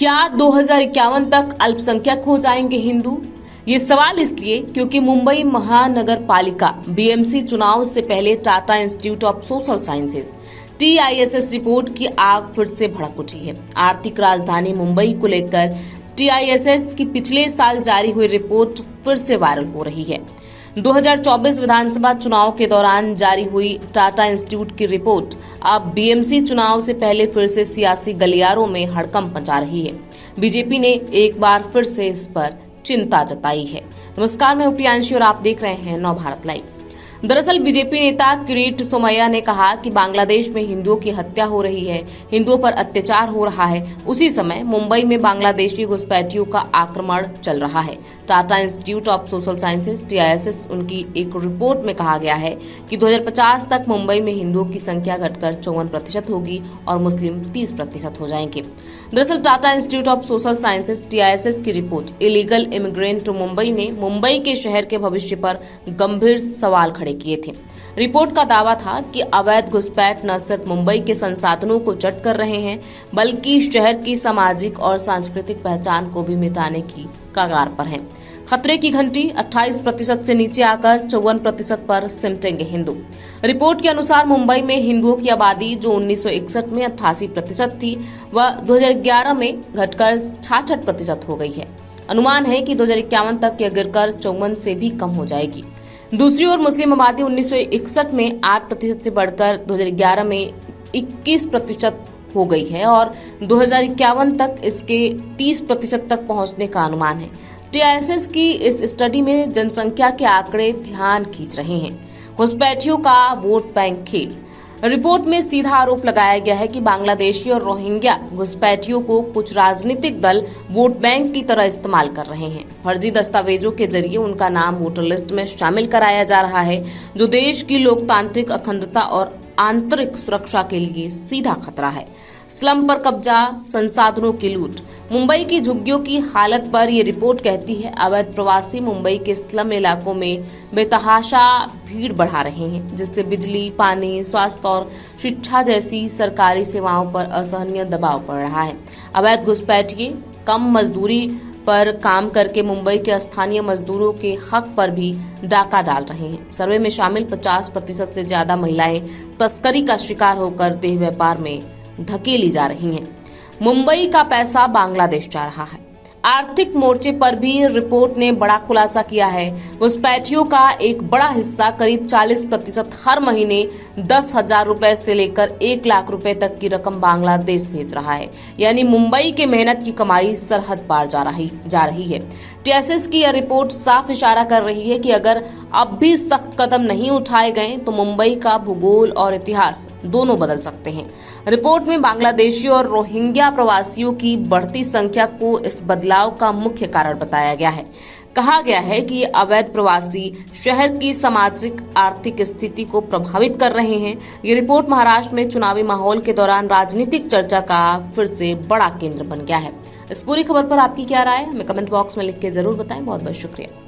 क्या 2051 तक अल्पसंख्यक हो जाएंगे हिंदू? ये सवाल इसलिए क्योंकि मुंबई महानगर पालिका बीएमसी चुनाव से पहले Tata Institute of Social Sciences TISS report की आग फिर से भड़क उठी है। आर्थिक राजधानी मुंबई को लेकर टीआईएसएस की पिछले साल जारी हुई रिपोर्ट फिर से वायरल हो रही है। 2024 विधानसभा चुनाव के दौरान जारी हुई टाटा इंस्टीट्यूट की रिपोर्ट अब बीएमसी चुनाव से पहले फिर से सियासी गलियारों में हड़कंप मचा रही है। बीजेपी ने एक बार फिर से इस पर चिंता जताई है। नमस्कार, मैं प्रियांशी और आप देख रहे हैं नव भारत लाइव। दरअसल बीजेपी नेता किरीट सोमैया ने कहा कि बांग्लादेश में हिंदुओं की हत्या हो रही है, हिंदुओं पर अत्याचार हो रहा है। उसी समय मुंबई में बांग्लादेशी घुसपैठियों का आक्रमण चल रहा है। Tata Institute of Social Sciences TISS उनकी एक रिपोर्ट में कहा गया है कि 2050 तक मुंबई में हिंदुओं की संख्या घटकर 54% होगी और मुस्लिम 30% हो जाएंगे। दरअसल Tata Institute of Social Sciences TISS की report illegal immigrant to Mumbai ने मुंबई के शहर के भविष्य पर गंभीर सवाल खड़े किए थे। रिपोर्ट का दावा था कि अवैध घुसपैठ न सिर्फ मुंबई के संसाधनों को चट कर रहे हैं, बल्कि शहर की सामाजिक और सांस्कृतिक पहचान को भी मिटाने की कगार पर हैं। खतरे की घंटी 28% से नीचे आकर 54% पर सिमटेंगे हिंदू। रिपोर्ट के अनुसार मुंबई में हिंदुओं की आबादी जो 1961 में 88% थी, वह 2011 में घटकर 66% हो गई है। अनुमान है कि 2051 तक यह गिरकर 54 से भी कम हो जाएगी। दूसरी ओर मुस्लिम आबादी 1961 में 8% से बढ़कर 2011 में 21% हो गई है और 2051 तक इसके 30% तक पहुंचने का अनुमान है। टीआईएसएस की इस स्टडी में जनसंख्या के आंकड़े ध्यान खींच रहे हैं। घुसपैठियों का वोट बैंक खेल। रिपोर्ट में सीधा आरोप लगाया गया है कि बांग्लादेशी और रोहिंग्या घुसपैठियों को कुछ राजनीतिक दल वोट बैंक की तरह इस्तेमाल कर रहे हैं। फर्जी दस्तावेजों के जरिए उनका नाम वोटर लिस्ट में शामिल कराया जा रहा है, जो देश की लोकतांत्रिक अखंडता और आंतरिक सुरक्षा के लिए सीधा खतरा है। स्लम पर कब्जा, संसाधनों की लूट। मुंबई की झुग्गियों की हालत पर यह रिपोर्ट कहती है अवैध प्रवासी मुंबई के स्लम इलाकों में बेतहाशा भीड़ बढ़ा रहे हैं, जिससे बिजली, पानी, स्वास्थ्य और शिक्षा जैसी सरकारी सेवाओं पर असहनीय दबाव पड़ रहा है। अवैध घुसपैठिए कम मजदूरी पर काम करके मुंबई के स्थानीय मजदूरों के हक पर भी डाका डाल रहे हैं। सर्वे में शामिल 50% से ज्यादा महिलाएं तस्करी का शिकार होकर देह व्यापार में धकेली जा रही हैं। मुंबई का पैसा बांग्लादेश जा रहा है। आर्थिक मोर्चे पर भी रिपोर्ट ने बड़ा खुलासा किया है। घुसपैठियों का एक बड़ा हिस्सा करीब 40% हर महीने 10,000 रुपए से लेकर 1 लाख रुपए तक की रकम बांग्लादेश भेज रहा है। यानी मुंबई के मेहनत की कमाई सरहद पार जा रही है। टीआईएसएस की यह रिपोर्ट साफ इशारा कर रही है कि अगर अब भी सख्त कदम नहीं उठाए गए तो मुंबई का भूगोल और इतिहास दोनों बदल सकते हैं। रिपोर्ट में बांग्लादेशी और रोहिंग्या प्रवासियों की बढ़ती संख्या को इस बदलाव का मुख्य कारण बताया गया है। कहा गया है कि ये अवैध प्रवासी शहर की सामाजिक आर्थिक स्थिति को प्रभावित कर रहे हैं। ये रिपोर्ट महाराष्ट्र में चुनावी माहौल के दौरान राजनीतिक चर्चा का फिर से बड़ा केंद्र बन गया है। इस पूरी खबर पर आपकी क्या राय है, हमें कमेंट बॉक्स में लिख के जरूर बताएं। बहुत बहुत शुक्रिया।